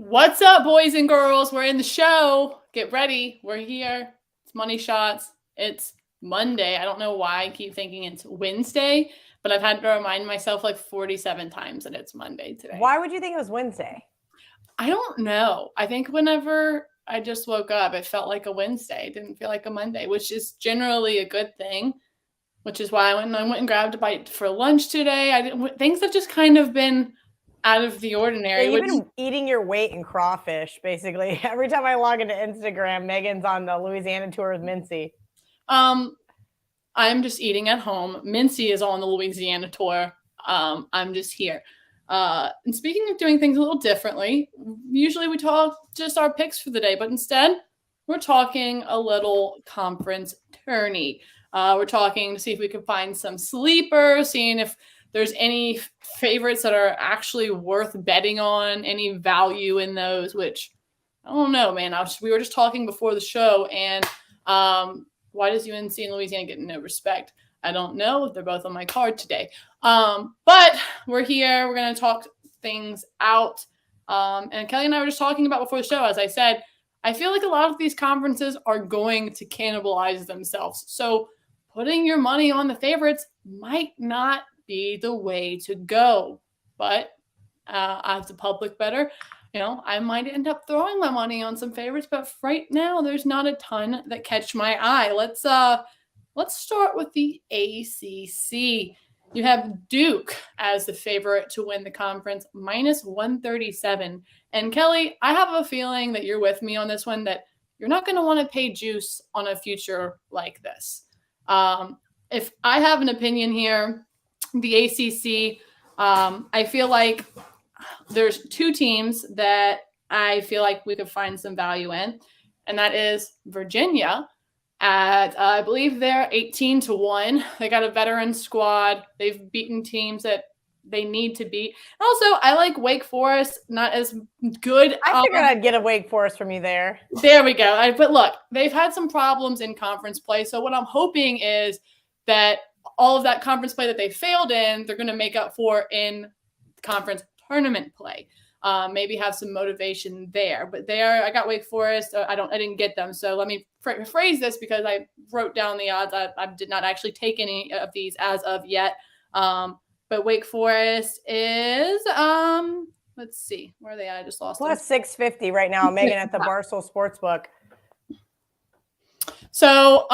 What's up, boys and girls? We're in the show. Get ready. We're here. It's Money Shots. It's Monday. I don't know why I keep thinking it's Wednesday, but I've had to remind myself like 47 times that it's Monday today. Why would you think it was Wednesday? I don't know. I think whenever I just woke up, it felt like a Wednesday. It didn't feel like a Monday, which is generally a good thing, which is why I went and grabbed a bite for lunch today. Things have just kind of been out of the ordinary. Yeah, you've been eating your weight in crawfish, basically. Every time I log into Instagram, Megan's on the Louisiana tour with Mincy. I'm just eating at home. Mincy is on the Louisiana tour. I'm just here. And speaking of doing things a little differently, usually we talk just our picks for the day, but instead we're talking a little conference tourney. We're talking to see if we can find some sleepers, seeing if there's any favorites that are actually worth betting on, any value in those, which I don't know, man. We were just talking before the show, and why does UNC and Louisiana get no respect? I don't know. They're both on my card today. But we're here. We're going to talk things out. And Kelly and I were just talking about before the show, as I said, I feel like a lot of these conferences are going to cannibalize themselves. So putting your money on the favorites might not be the way to go. But as a public bettor, I might end up throwing my money on some favorites, but right now there's not a ton that catch my eye. Let's start with the ACC. You have Duke as the favorite to win the conference, -137. And Kelly, I have a feeling that you're with me on this one, that you're not going to want to pay juice on a future like this. If I have an opinion here, the ACC, I feel like there's two teams that I feel like we could find some value in, and that is Virginia. I believe they're 18-1. They got a veteran squad. They've beaten teams that they need to beat. Also, I like Wake Forest, not as good. I figured I'd get a Wake Forest from you there. There we go. But look, they've had some problems in conference play. So what I'm hoping is that all of that conference play that they failed in, they're going to make up for in conference tournament play. Maybe have some motivation there. But I got Wake Forest. I didn't get them. So let me phrase this, because I wrote down the odds. I did not actually take any of these as of yet. But Wake Forest is, let's see, where are they at? I just lost Plus 650 right now, Megan, at the Barstool Sportsbook. So,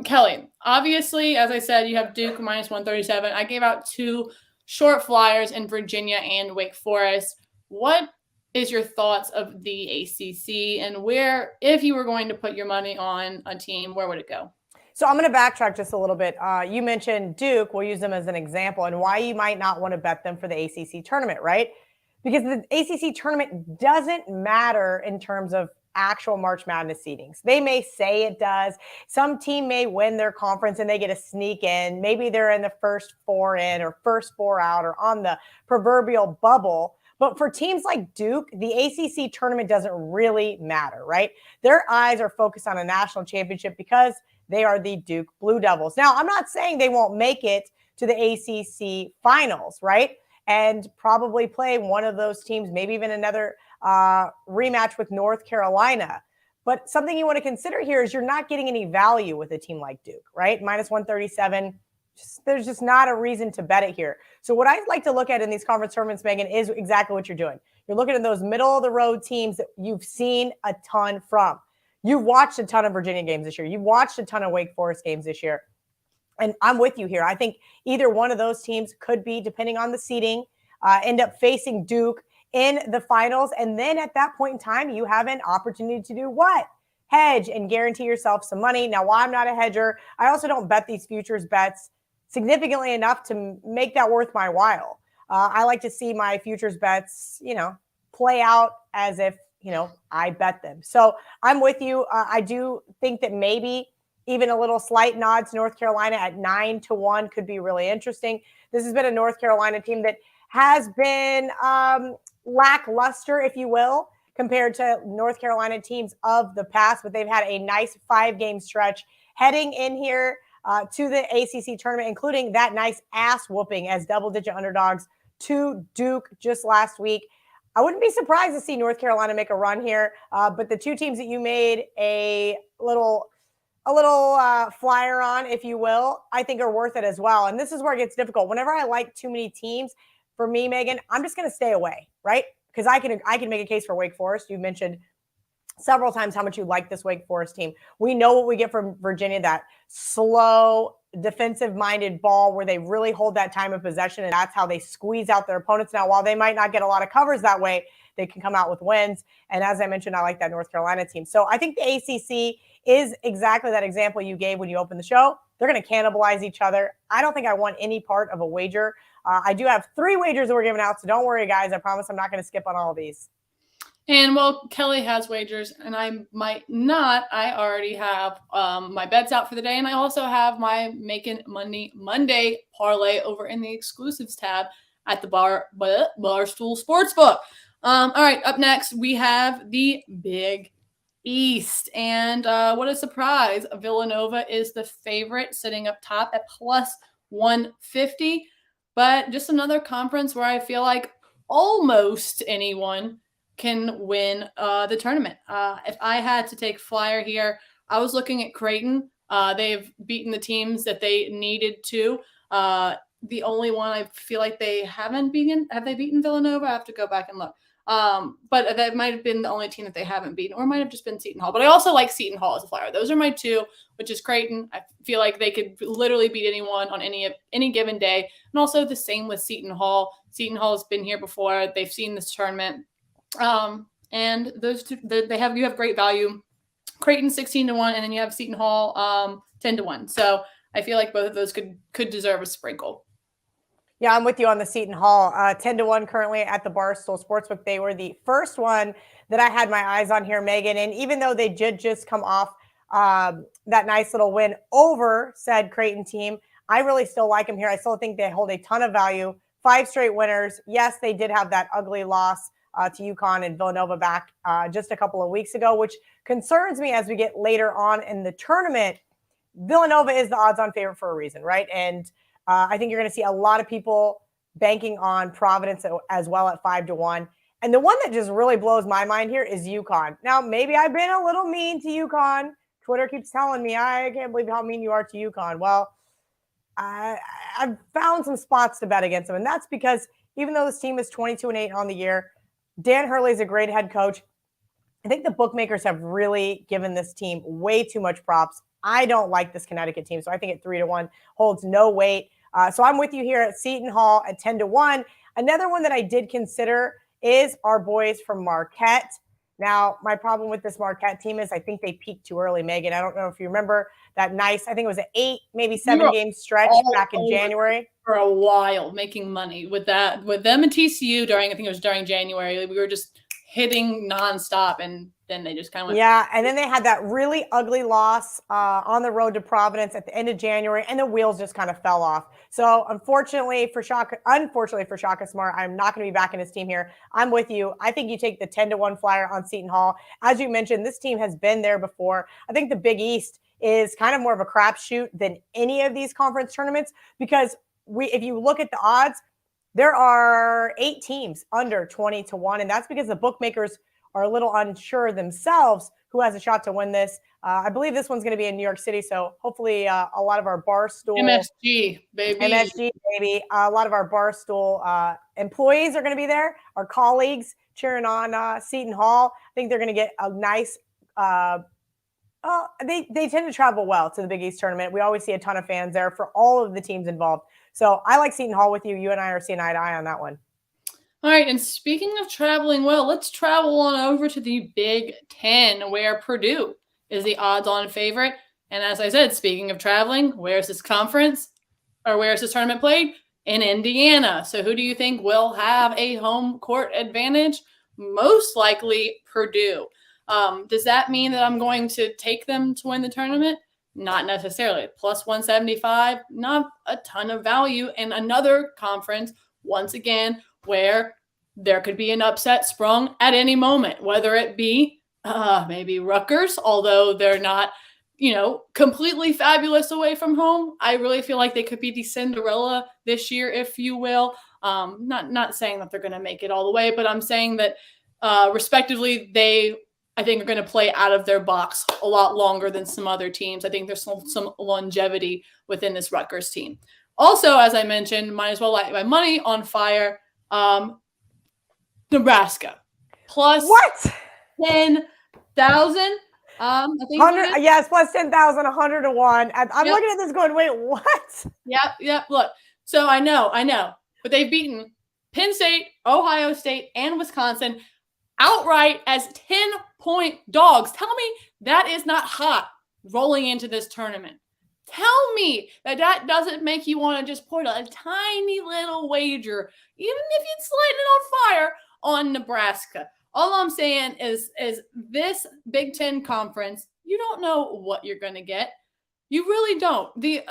Kelly, obviously, as I said, you have Duke -137. I gave out two short flyers in Virginia and Wake Forest. What is your thoughts of the ACC, and where, if you were going to put your money on a team, where would it go? So I'm going to backtrack just a little bit. You mentioned Duke. We'll use them as an example, and why you might not want to bet them for the ACC tournament, right? Because the ACC tournament doesn't matter in terms of actual March Madness seedings. They may say it does. Some team may win their conference and they get a sneak in. Maybe they're in the first four in or first four out or on the proverbial bubble. But for teams like Duke, the ACC tournament doesn't really matter, right? Their eyes are focused on a national championship because they are the Duke Blue Devils. Now, I'm not saying they won't make it to the ACC finals, right? And probably play one of those teams, maybe even another rematch with North Carolina. But something you want to consider here is you're not getting any value with a team like Duke, right? -137. There's just not a reason to bet it here. So what I like to look at in these conference tournaments, Megan, is exactly what you're doing. You're looking at those middle-of-the-road teams that you've seen a ton from. You've watched a ton of Virginia games this year. You've watched a ton of Wake Forest games this year. And I'm with you here. I think either one of those teams could be, depending on the seeding, end up facing Duke in the finals. And then at that point in time, you have an opportunity to do what? Hedge and guarantee yourself some money. Now, while I'm not a hedger, I also don't bet these futures bets significantly enough to make that worth my while. I like to see my futures bets, play out as if, I bet them. So I'm with you. I do think that maybe even a little slight nod to North Carolina at 9-1 could be really interesting. This has been a North Carolina team that has been lackluster, if you will, compared to North Carolina teams of the past, but they've had a nice 5-game stretch heading in here to the ACC tournament, including that nice ass whooping as double-digit underdogs to Duke just last week. I wouldn't be surprised to see North Carolina make a run here. But the two teams that you made a little flyer on, if you will, I think are worth it as well. And this is where it gets difficult. Whenever I like too many teams, for me, Megan, I'm just going to stay away, right? Because I can make a case for Wake Forest. You mentioned several times how much you like this Wake Forest team. We know what we get from Virginia, that slow, defensive-minded ball where they really hold that time of possession, and that's how they squeeze out their opponents. Now, while they might not get a lot of covers that way, they can come out with wins. And as I mentioned, I like that North Carolina team. So I think the ACC is exactly that example you gave when you opened the show. They're going to cannibalize each other. I don't think I want any part of a wager. I do have 3 wagers that we're giving out, so don't worry, guys. I promise I'm not going to skip on all of these. And well, Kelly has wagers, and I might not. I already have my bets out for the day, and I also have my Making Monday parlay over in the exclusives tab at the Barstool Sportsbook. All right, up next we have the Big East, and what a surprise! Villanova is the favorite, sitting up top at plus 150. But just another conference where I feel like almost anyone can win the tournament. If I had to take flyer here, I was looking at Creighton. They've beaten the teams that they needed to. The only one I feel like they haven't beaten, have they beaten Villanova? I have to go back and look. But that might have been the only team that they haven't beaten, or it might have just been Seton Hall. But I also like Seton Hall as a flyer. Those are my 2, which is Creighton. I feel like they could literally beat anyone on any given day. And also the same with Seton Hall. Seton Hall has been here before. They've seen this tournament. And those two, you have great value. Creighton 16-1, and then you have Seton Hall 10-1. So I feel like both of those could deserve a sprinkle. Yeah, I'm with you on the Seton Hall. 10-1 currently at the Barstool Sportsbook. They were the first one that I had my eyes on here, Megan. And even though they did just come off that nice little win over said Creighton team, I really still like them here. I still think they hold a ton of value. 5 straight winners. Yes, they did have that ugly loss to UConn and Villanova back just a couple of weeks ago, which concerns me as we get later on in the tournament. Villanova is the odds-on favorite for a reason, right? And I think you're going to see a lot of people banking on Providence as well at 5-1. And the one that just really blows my mind here is UConn. Now, maybe I've been a little mean to UConn. Twitter keeps telling me I can't believe how mean you are to UConn. Well, I've found some spots to bet against them, and that's because even though this team is 22-8 on the year, Dan Hurley is a great head coach. I think the bookmakers have really given this team way too much props. I don't like this Connecticut team, so I think at 3-1 holds no weight. So I'm with you here at Seton Hall at 10-1. Another one that I did consider is our boys from Marquette. Now, my problem with this Marquette team is I think they peaked too early, Megan. I don't know if you remember that nice, I think it was an 8, maybe 7-game stretch back in January. For a while, making money with them and TCU during, I think it was during January. We were just hitting nonstop, and then they just kind of went. Yeah, and then they had that really ugly loss on the road to Providence at the end of January, and the wheels just kind of fell off. So unfortunately for Shaka Smart, I'm not going to be backing his team here. I'm with you. I think you take the 10-1 flyer on Seton Hall. As you mentioned, this team has been there before. I think the Big East is kind of more of a crapshoot than any of these conference tournaments because if you look at the odds, there are 8 teams under 20-1, and that's because the bookmakers are a little unsure themselves who has a shot to win this. I believe this one's going to be in New York City, so hopefully a lot of our Barstool MSG, baby. A lot of our Barstool employees are going to be there, our colleagues cheering on Seton Hall. I think they're going to get a nice they tend to travel well to the Big East tournament. We always see a ton of fans there for all of the teams involved. So I like Seton Hall with you. You and I are seeing eye to eye on that one. All right, and speaking of traveling well, let's travel on over to the Big Ten, where Purdue is the odds-on favorite. And as I said, speaking of traveling, where's this conference, or where's this tournament played? In Indiana. So who do you think will have a home court advantage? Most likely Purdue. Does that mean that I'm going to take them to win the tournament? Not necessarily. Plus 175, not a ton of value in another conference, once again, where there could be an upset sprung at any moment, whether it be maybe Rutgers, although they're not, completely fabulous away from home. I really feel like they could be the Cinderella this year, if you will. Not saying that they're going to make it all the way, but I'm saying that respectively, I think are going to play out of their box a lot longer than some other teams. I think there's some longevity within this Rutgers team. Also, as I mentioned, might as well light my money on fire. Nebraska plus what? 10,000. I think yes, plus 10,000, 100 to 1. I'm Yep. looking at this going, wait, what? Yep. Look, so I know, but they've beaten Penn State, Ohio State, and Wisconsin outright as 10-point dogs. Tell me that is not hot rolling into this tournament. Tell me that doesn't make you want to just put a tiny little wager, even if it's lighting it on fire, on Nebraska. All I'm saying is this Big Ten conference, you don't know what you're going to get. You really don't. The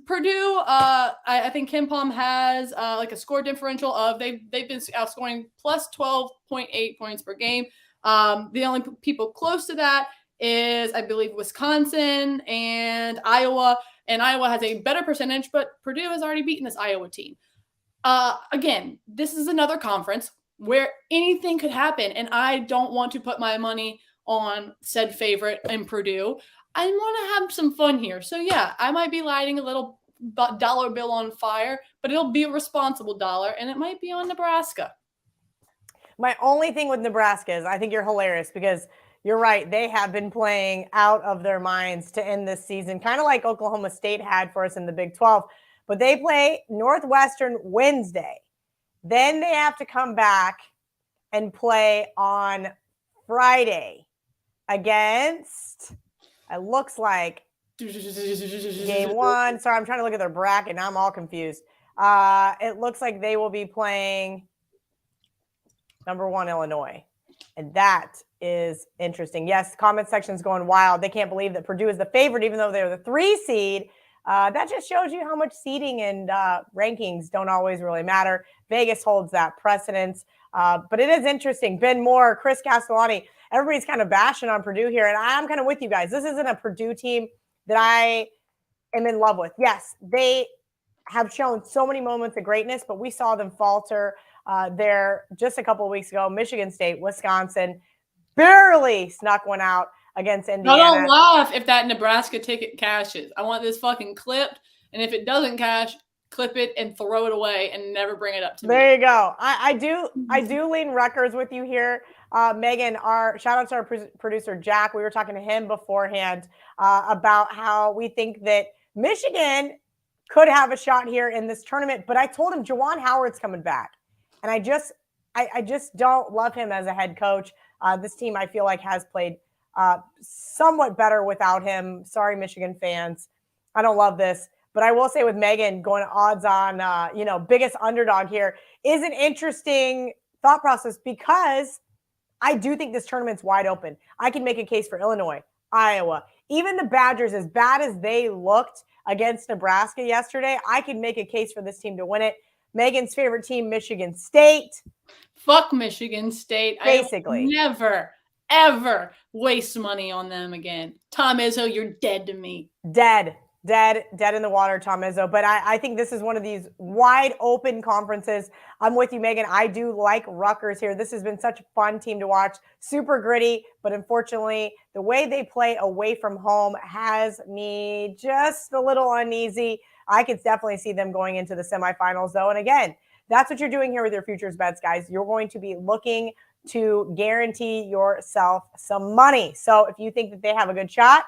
Purdue, I think Kim Palm has like a score differential of they've been outscoring plus 12.8 points per game. The only people close to that is, I believe, Wisconsin and Iowa. And Iowa has a better percentage, but Purdue has already beaten this Iowa team. Again, this is another conference where anything could happen, and I don't want to put my money on said favorite in Purdue. I want to have some fun here. So, yeah, I might be lighting a little dollar bill on fire, but it'll be a responsible dollar, and it might be on Nebraska. My only thing with Nebraska is I think you're hilarious because you're right. They have been playing out of their minds to end this season, kind of like Oklahoma State had for us in the Big 12. But they play Northwestern Wednesday. Then they have to come back and play on Friday against, it looks like, game one. Sorry, I'm trying to look at their bracket. Now I'm all confused. It looks like they will be playing number 1 Illinois. And that is interesting. Yes, comment section's going wild. They can't believe that Purdue is the favorite, even though they're the 3 seed. That just shows you how much seeding and rankings don't always really matter. Vegas holds that precedence. But it is interesting. Ben Moore, Chris Castellani, everybody's kind of bashing on Purdue here. And I'm kind of with you guys. This isn't a Purdue team that I am in love with. Yes, they have shown so many moments of greatness, but we saw them falter there just a couple of weeks ago. Michigan State, Wisconsin barely snuck one out against Indiana. I don't laugh if that Nebraska ticket cashes. I want this fucking clipped, and if it doesn't cash, clip it and throw it away and never bring it up to me. There you go. I do lean Rutgers with you here. Megan, shout out to our producer Jack. We were talking to him beforehand about how we think that Michigan could have a shot here in this tournament, but I told him Juwan Howard's coming back, and I just don't love him as a head coach. This team, I feel like, has played somewhat better without him. Sorry, Michigan fans. I don't love this. But I will say with Megan going odds on, biggest underdog here is an interesting thought process because I do think this tournament's wide open. I can make a case for Illinois, Iowa, even the Badgers, as bad as they looked against Nebraska yesterday. I can make a case for this team to win it. Megan's favorite team, Michigan State. Fuck Michigan State. Basically. I will never, ever waste money on them again. Tom Izzo, you're dead to me. Dead in the water, Tom Izzo. But I think this is one of these wide open conferences. I'm with you, Megan. I do like Rutgers here. This has been such a fun team to watch. Super gritty, but unfortunately, the way they play away from home has me just a little uneasy. I could definitely see them going into the semifinals, though. And again, that's what you're doing here with your futures bets, guys. You're going to be looking to guarantee yourself some money. So if you think that they have a good shot,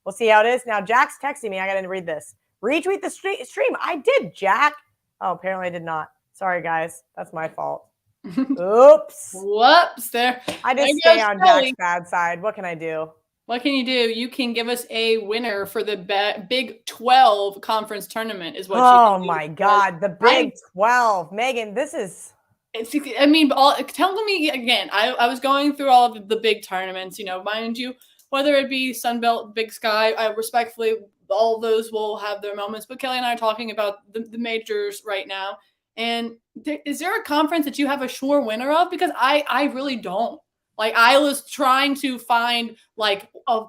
we'll see how it is. Now, Jack's texting me. I got to read this. Retweet the stream. I did, Jack. Oh, apparently I did not. Sorry, guys. That's my fault. Oops. Whoops. There. I just stay on Jack's bad side. What can I do? What can you do? You can give us a winner for the Big 12 conference tournament is what you can do. Oh, my God. The Big 12. Megan, this is... tell me again. I was going through all of the big tournaments, mind you, whether it be Sunbelt, Big Sky, I respectfully, all of those will have their moments. But Kelly and I are talking about the majors right now. And is there a conference that you have a sure winner of? Because I really don't. Like, I was trying to find, like, a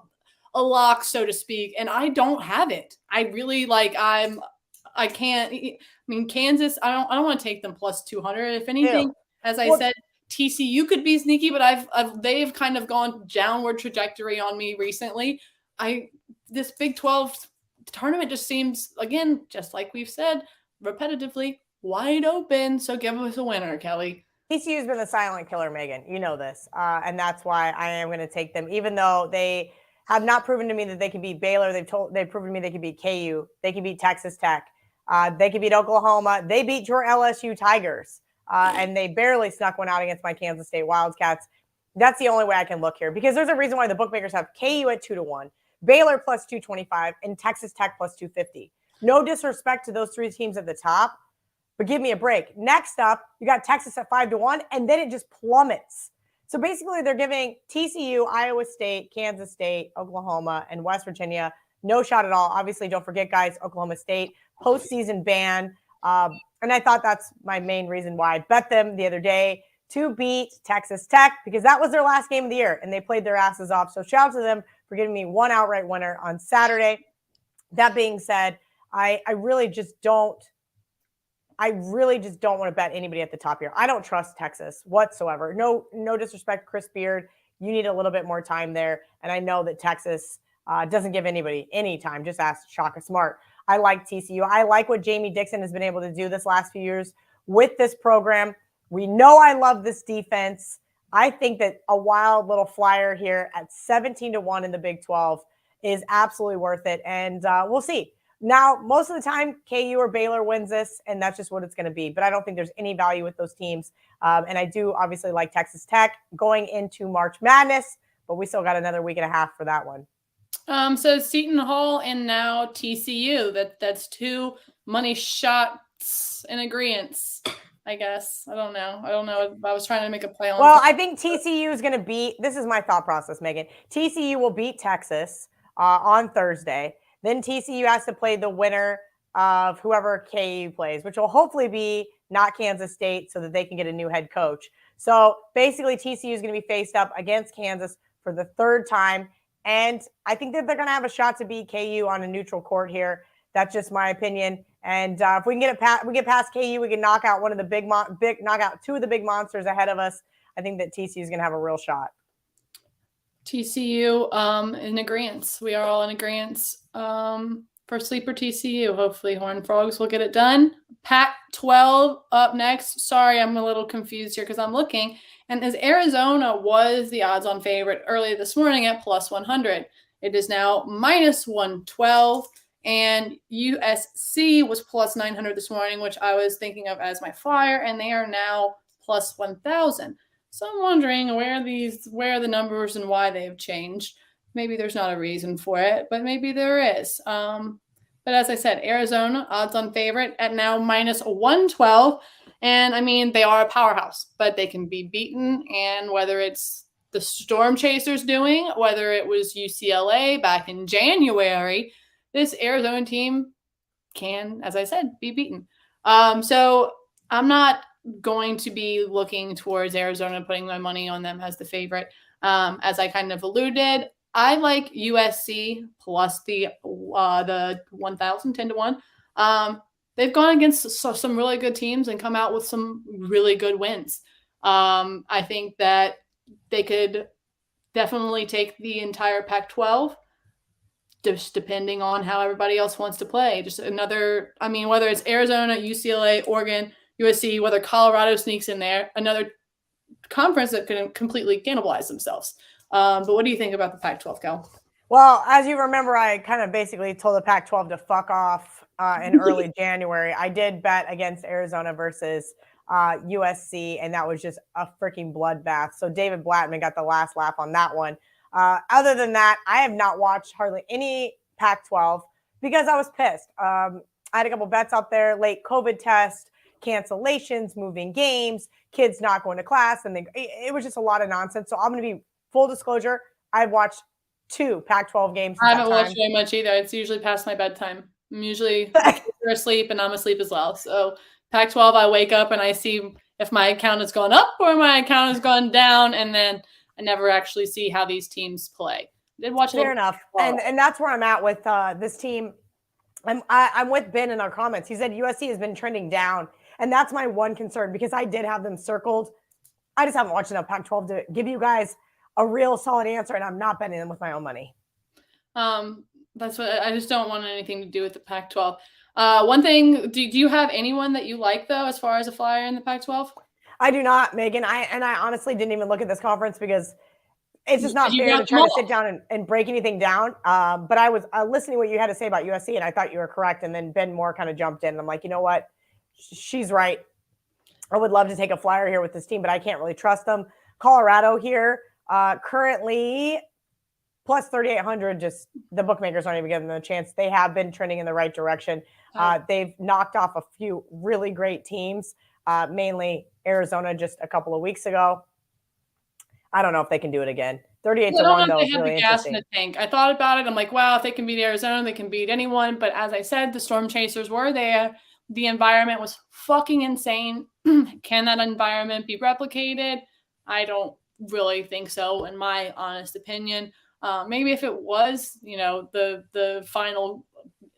lock, so to speak, and I don't have it. I really, I'm I can't. I mean, Kansas. I don't want to take them plus 200. If anything, as I said, TCU could be sneaky, but they've kind of gone downward trajectory on me recently. This Big 12 tournament just seems, again, just like we've said repetitively, wide open. So give us a winner, Kelly. TCU's been the silent killer, Megan. You know this. And that's why I am going to take them, even though they have not proven to me that they can beat Baylor. They've proven to me they can beat KU. They can beat Texas Tech. They can beat Oklahoma. They beat your LSU Tigers. And they barely snuck one out against my Kansas State Wildcats. That's the only way I can look here, because there's a reason why the bookmakers have KU at 2-1, Baylor plus 225, and Texas Tech plus 250. No disrespect to those three teams at the top, but give me a break. Next up, you got Texas at 5-1, and then it just plummets. So basically, they're giving TCU, Iowa State, Kansas State, Oklahoma, and West Virginia no shot at all. Obviously, don't forget, guys, Oklahoma State, postseason ban. And I thought that's my main reason why I bet them the other day to beat Texas Tech, because that was their last game of the year, and they played their asses off. So shout out to them for giving me one outright winner on Saturday. That being said, I really just don't want to bet anybody at the top here. I don't trust Texas whatsoever. No disrespect, Chris Beard. You need a little bit more time there. And I know that Texas doesn't give anybody any time. Just ask Shaka Smart. I like TCU. I like what Jamie Dixon has been able to do this last few years with this program. We know I love this defense. I think that a wild little flyer here at 17-1 in the Big 12 is absolutely worth it. And we'll see. Now, most of the time, KU or Baylor wins this, and that's just what it's going to be. But I don't think there's any value with those teams. And I do obviously like Texas Tech going into March Madness, but we still got another week and a half for that one. So Seton Hall and now TCU. That's two money shots in agreement, I guess. I don't know. I was trying to make a play on. Well, I think TCU is going to beat. This is my thought process, Megan. TCU will beat Texas on Thursday. Then TCU has to play the winner of whoever KU plays, which will hopefully be not Kansas State, so that they can get a new head coach. So basically, TCU is going to be faced up against Kansas for the third time. And I think that they're going to have a shot to beat KU on a neutral court here. That's just my opinion. And if we can get past KU, we can knock out one of the knock out two of the big monsters ahead of us. I think that TCU is going to have a real shot. TCU in agreement. We are all in agreement for sleeper TCU. Hopefully Horned Frogs will get it done. Pac-12 up next. Sorry, I'm a little confused here because I'm looking. And as Arizona was the odds-on favorite earlier this morning at plus 100, it is now minus 112. And USC was plus 900 this morning, which I was thinking of as my flyer, and they are now plus 1,000. So I'm wondering where are the numbers and why they have changed. Maybe there's not a reason for it, but maybe there is. But as I said, Arizona, odds-on favorite at now minus 112. And, I mean, they are a powerhouse, but they can be beaten. And whether it's the Storm Chasers doing, whether it was UCLA back in January, this Arizona team can, as I said, be beaten. So I'm not going to be looking towards Arizona, putting my money on them as the favorite. As I kind of alluded, I like USC plus the 1,000, 10-1. They've gone against some really good teams and come out with some really good wins. I think that they could definitely take the entire Pac-12, just depending on how everybody else wants to play. Just another, I mean, whether it's Arizona, UCLA, Oregon, USC, whether Colorado sneaks in there, another conference that could completely cannibalize themselves. But what do you think about the Pac-12, Cal? Well, as you remember, I kind of basically told the Pac-12 to fuck off in early January. I did bet against Arizona versus USC, and that was just a freaking bloodbath. So David Blattman got the last laugh on that one. Other than that, I have not watched hardly any Pac-12 because I was pissed. I had a couple bets out there, late COVID test, cancellations, moving games, kids not going to class, and it was just a lot of nonsense. So I'm going to be full disclosure. I've watched 2 Pac-12 games. I haven't watched very much either. It's usually past my bedtime. I'm usually asleep, and I'm asleep as well. So Pac-12, I wake up and I see if my account has gone up or my account has gone down, and then I never actually see how these teams play. I did watch Fair enough. And that's where I'm at with this team. I'm with Ben in our comments. He said USC has been trending down, and that's my one concern because I did have them circled. I just haven't watched enough Pac-12 to give you guys a real solid answer, and I'm not betting them with my own money. That's what I just don't want anything to do with the Pac-12. One thing, do you have anyone that you like though, as far as a flyer in the Pac-12? I do not, Megan. I honestly didn't even look at this conference because it's just not You fair got to them try to all. sit down and break anything down. But I was listening to what you had to say about USC, and I thought you were correct. And then Ben Moore kind of jumped in, and I'm like, you know what? She's right. I would love to take a flyer here with this team, but I can't really trust them. Colorado here, currently plus 3,800. Just the bookmakers aren't even giving them a chance. They have been trending in the right direction. They've knocked off a few really great teams, mainly Arizona just a couple of weeks ago. I don't know if they can do it again. 38-1 though is really interesting. In the tank. I thought about it. I'm like, wow, if they can beat Arizona, they can beat anyone. But as I said, the Storm Chasers were there. The environment was fucking insane. Can that environment be replicated? I don't really think so, in my honest opinion. Maybe if it was, the final,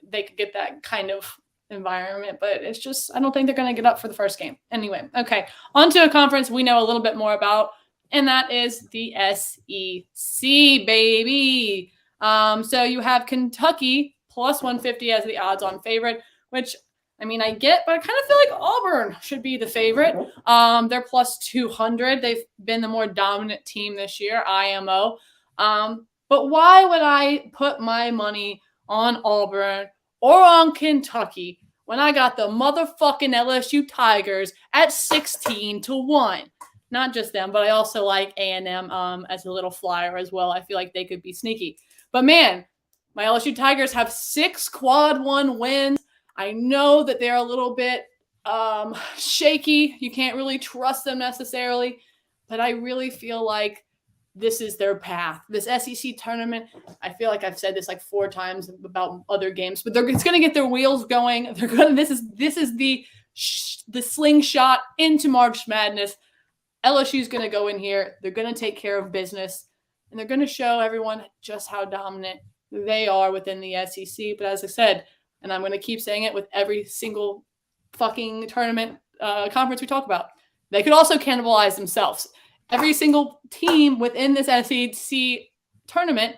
they could get that kind of environment, but it's just, I don't think they're going to get up for the first game. Anyway, okay, on to a conference we know a little bit more about, and that is the SEC, baby. So you have Kentucky plus 150 as the odds-on favorite, which I get, but I kind of feel like Auburn should be the favorite. They're plus 200. They've been the more dominant team this year, IMO. But why would I put my money on Auburn or on Kentucky when I got the motherfucking LSU Tigers at 16-1? Not just them, but I also like A&M as a little flyer as well. I feel like they could be sneaky. But man, my LSU Tigers have 6 quad 1 wins. I know that they're a little bit shaky. You can't really trust them necessarily, but I really feel like this is their path. This SEC tournament, I feel like I've said this like 4 times about other games, but it's going to get their wheels going. This is the slingshot into March Madness. LSU's going to go in here. They're going to take care of business, and they're going to show everyone just how dominant they are within the SEC. But as I said, and I'm going to keep saying it with every single fucking tournament conference we talk about, they could also cannibalize themselves. Every single team within this SEC tournament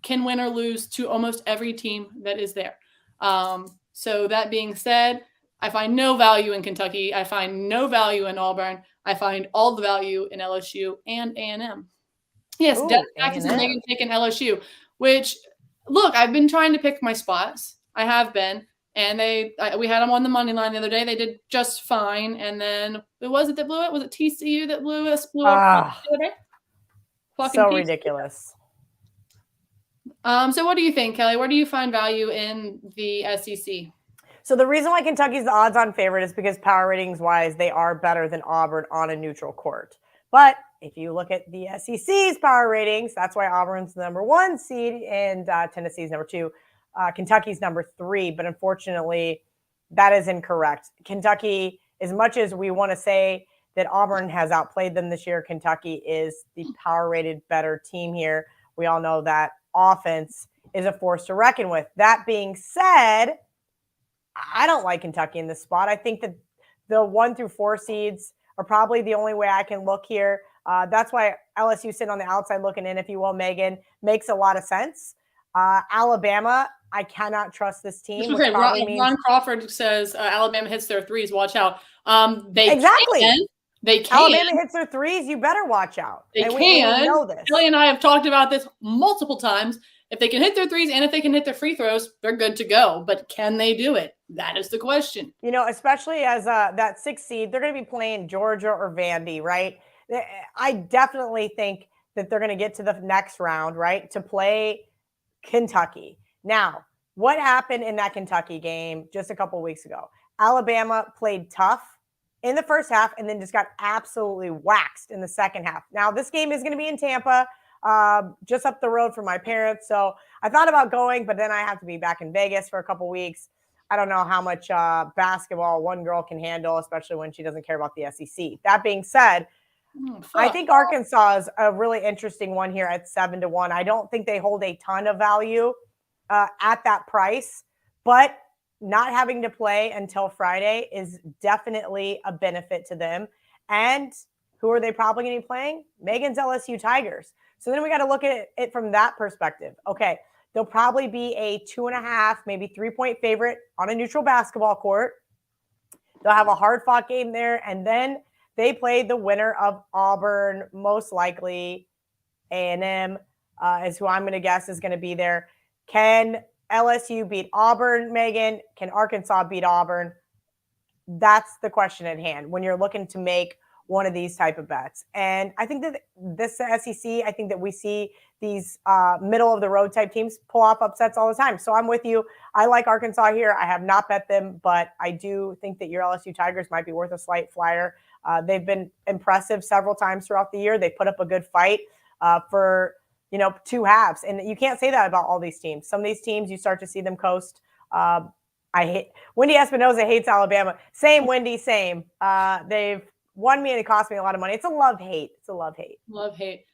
can win or lose to almost every team that is there. So that being said, I find no value in Kentucky. I find no value in Auburn. I find all the value in LSU and A&M. Yes, Texas and Megan taking LSU, which, look, I've been trying to pick my spots. I have been. And we had them on the money line the other day. They did just fine. And then, who was it that blew it? Was it TCU that blew up the other day? So TCU. Ridiculous. So what do you think, Kelly? Where do you find value in the SEC? So the reason why Kentucky's the odds-on favorite is because power ratings-wise, they are better than Auburn on a neutral court. But if you look at the SEC's power ratings, that's why Auburn's the number 1 seed and Tennessee's number 2. Kentucky's number 3, but unfortunately, that is incorrect. Kentucky, as much as we want to say that Auburn has outplayed them this year, Kentucky is the power-rated better team here. We all know that offense is a force to reckon with. That being said, I don't like Kentucky in this spot. I think that the 1 through 4 seeds are probably the only way I can look here. That's why LSU sitting on the outside looking in, if you will, Megan, makes a lot of sense. Alabama, I cannot trust this team. Okay, Ron Crawford says Alabama hits their threes. Watch out. They can. Alabama hits their threes. You better watch out. They can. We know this. Kelly and I have talked about this multiple times. If they can hit their threes and if they can hit their free throws, they're good to go. But can they do it? That is the question. Especially as that 6th seed, they're going to be playing Georgia or Vandy, right? I definitely think that they're going to get to the next round, right, to play Kentucky. Now, what happened in that Kentucky game just a couple of weeks ago? Alabama played tough in the first half and then just got absolutely waxed in the second half. Now, this game is going to be in Tampa, just up the road from my parents. So I thought about going, but then I have to be back in Vegas for a couple weeks. I don't know how much basketball one girl can handle, especially when she doesn't care about the SEC. That being said, I think Arkansas is a really interesting one here at 7-1. I don't think they hold a ton of value at that price, but not having to play until Friday is definitely a benefit to them. And who are they probably going to be playing? Megan's LSU Tigers. So then we got to look at it from that perspective. Okay, they'll probably be a 2.5, maybe 3-point favorite on a neutral basketball court. They'll have a hard-fought game there, and then they play the winner of Auburn, most likely A&M is who I'm going to guess is going to be there. Can LSU beat Auburn, Megan? Can Arkansas beat Auburn? That's the question at hand when you're looking to make one of these type of bets. And I think that this SEC, I think that we see these middle of the road type teams pull off upsets all the time. So I'm with you. I like Arkansas here. I have not bet them, but I do think that your LSU Tigers might be worth a slight flyer. They've been impressive several times throughout the year. They put up a good fight for, 2 halves. And you can't say that about all these teams. Some of these teams, you start to see them coast. I hate Wendy Espinoza hates Alabama. Same, Wendy, same. They've won me and it cost me a lot of money. It's a love-hate. It's a love-hate. Love-hate.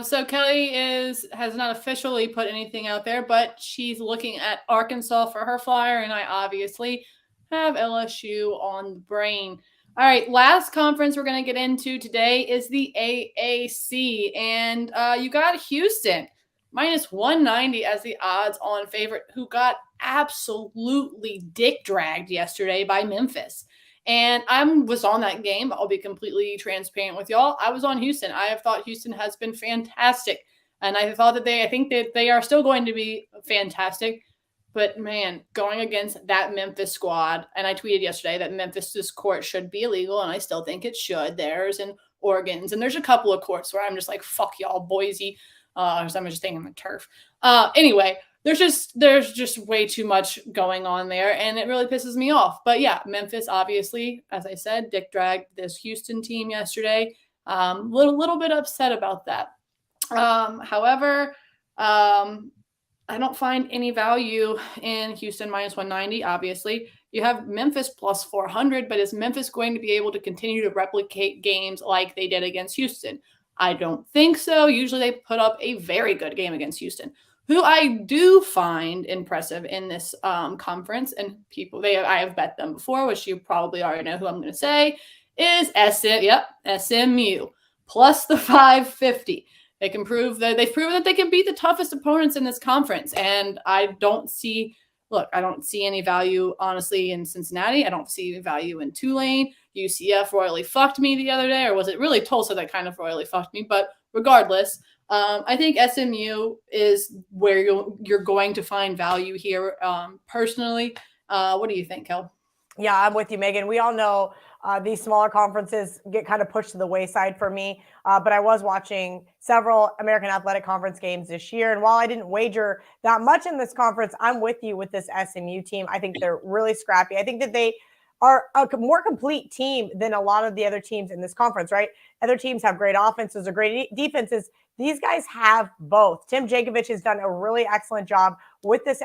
So Kelly has not officially put anything out there, but she's looking at Arkansas for her flyer, and I obviously have LSU on the brain. All right, last conference we're going to get into today is the AAC, and you got Houston minus 190 as the odds-on favorite, who got absolutely dick-dragged yesterday by Memphis. And I was on that game. I'll be completely transparent with y'all. I was on Houston. I have thought Houston has been fantastic. And I think that they are still going to be fantastic. But, man, going against that Memphis squad, and I tweeted yesterday that Memphis's court should be illegal, and I still think it should. Theirs and Oregon's. And there's a couple of courts where I'm just like, fuck y'all, Boise. So I'm just thinking the turf. Anyway, there's just way too much going on there, and it really pisses me off. But yeah, Memphis, obviously, as I said, dick dragged this Houston team yesterday. Little bit upset about that. However, I don't find any value in Houston minus 190. Obviously, you have Memphis plus 400, but is Memphis going to be able to continue to replicate games like they did against Houston? I don't think so. Usually, they put up a very good game against Houston. Who I do find impressive in this conference, and I have bet them before, which you probably already know who I'm going to say, is SMU plus the 550. They've proven that they can beat the toughest opponents in this conference, and I don't see any value, honestly, in Cincinnati. I don't see value in Tulane. UCF royally fucked me the other day, or was it really Tulsa that kind of royally fucked me? But regardless, I think SMU is where you're going to find value here. Personally, what do you think, Kel? Yeah, I'm with you, Megan. We all know these smaller conferences get kind of pushed to the wayside for me. But I was watching several American Athletic Conference games this year. And while I didn't wager that much in this conference, I'm with you with this SMU team. I think they're really scrappy. I think that they are a more complete team than a lot of the other teams in this conference, right? Other teams have great offenses or great defenses. These guys have both. Tim Jankovic has done a really excellent job with this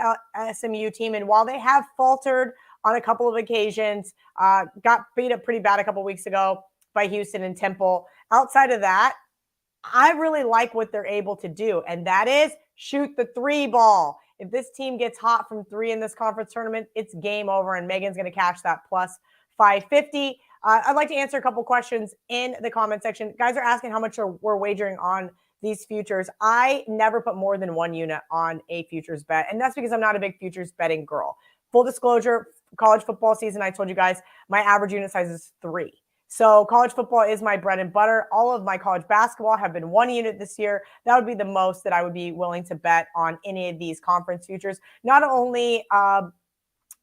SMU team. And while they have faltered on a couple of occasions, got beat up pretty bad a couple of weeks ago by Houston and Temple. Outside of that, I really like what they're able to do, and that is shoot the 3 ball. If this team gets hot from 3 in this conference tournament, it's game over, and Megan's going to catch that plus 550. I'd like to answer a couple questions in the comment section. Guys are asking how much we're wagering on these futures. I never put more than 1 unit on a futures bet, and that's because I'm not a big futures betting girl. Full disclosure, college football season, I told you guys, my average unit size is 3. So college football is my bread and butter. All of my college basketball have been 1 unit this year. That would be the most that I would be willing to bet on any of these conference futures. Not only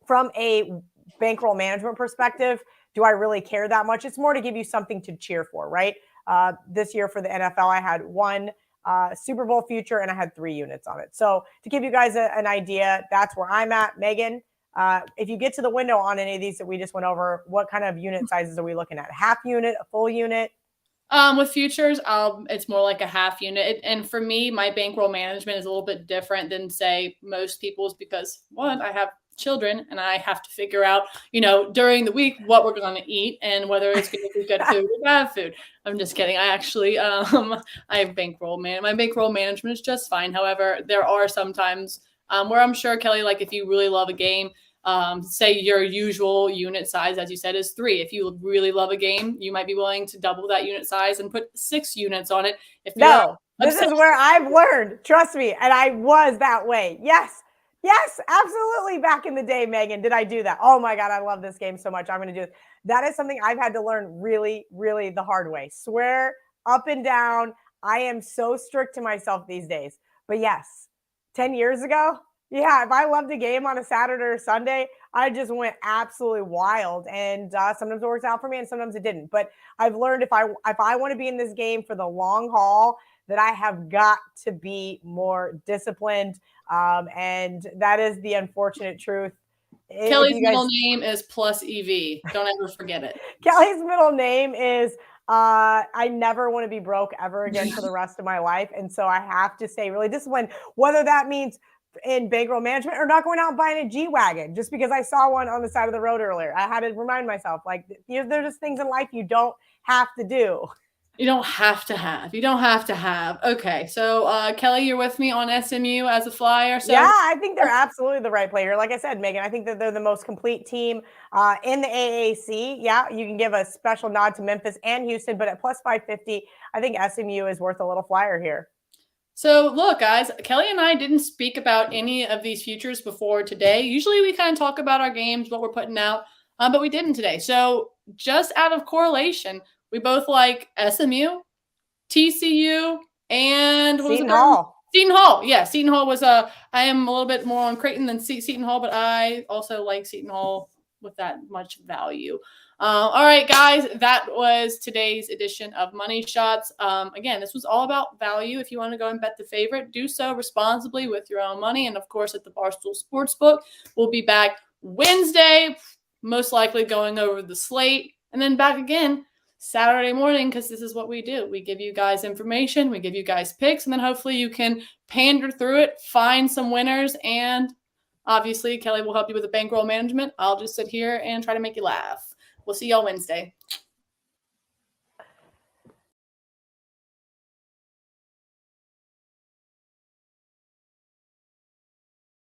from a bankroll management perspective, do I really care that much? It's more to give you something to cheer for, right? This year for the NFL, I had 1 Super Bowl future and I had 3 units on it. So to give you guys an idea, that's where I'm at. Megan, if you get to the window on any of these that we just went over, what kind of unit sizes are we looking at? A half unit, a full unit? With futures, it's more like a half unit. And for me, my bankroll management is a little bit different than, say, most people's because, one, I have children and I have to figure out, during the week what we're going to eat and whether it's going to be good food or bad food. I'm just kidding. I actually, I have bankroll. My bankroll management is just fine. However, there are sometimes where I'm sure, Kelly, like if you really love a game, say your usual unit size, as you said, is 3. If you really love a game, you might be willing to double that unit size and put 6 units on it. If you're No, this is where I've learned. Trust me. And I was that way. Yes. Yes, absolutely. Back in the day, Megan, did I do that? Oh my God, I love this game so much. I'm going to do it. That is something I've had to learn really, really the hard way. Swear up and down. I am so strict to myself these days. But yes, 10 years ago, yeah, if I loved a game on a Saturday or Sunday, I just went absolutely wild. And sometimes it works out for me and sometimes it didn't. But I've learned if I want to be in this game for the long haul, that I have got to be more disciplined. And that is the unfortunate truth. Kelly's middle name is plus EV. Don't ever forget it. Kelly's middle name is I never want to be broke ever again for the rest of my life. And so I have to stay really disciplined, whether that means in bankroll management or not going out and buying a G-Wagon just because I saw one on the side of the road earlier. I had to remind myself, like, there's just things in life you don't have to do. You don't have to have. You don't have to have. Okay. So, Kelly, you're with me on SMU as a flyer. So yeah, I think they're absolutely the right player. Like I said, Megan, I think that they're the most complete team in the AAC. Yeah, you can give a special nod to Memphis and Houston, but at plus 550, I think SMU is worth a little flyer here. So look, guys, Kelly and I didn't speak about any of these futures before today. Usually we kind of talk about our games, what we're putting out, but we didn't today. So just out of correlation, we both like SMU, TCU, and Seton Hall. Seton Hall. Yeah, Seton Hall was I am a little bit more on Creighton than Seton Hall, but I also like Seton Hall with that much value. All right, guys, that was today's edition of Money Shots. Again, this was all about value. If you want to go and bet the favorite, do so responsibly with your own money. And, of course, at the Barstool Sportsbook, we'll be back Wednesday, most likely going over the slate, and then back again Saturday morning, because this is what we do. We give you guys information, we give you guys picks, and then hopefully you can pander through it, find some winners, and obviously Kelly will help you with the bankroll management. I'll just sit here and try to make you laugh. We'll see y'all Wednesday.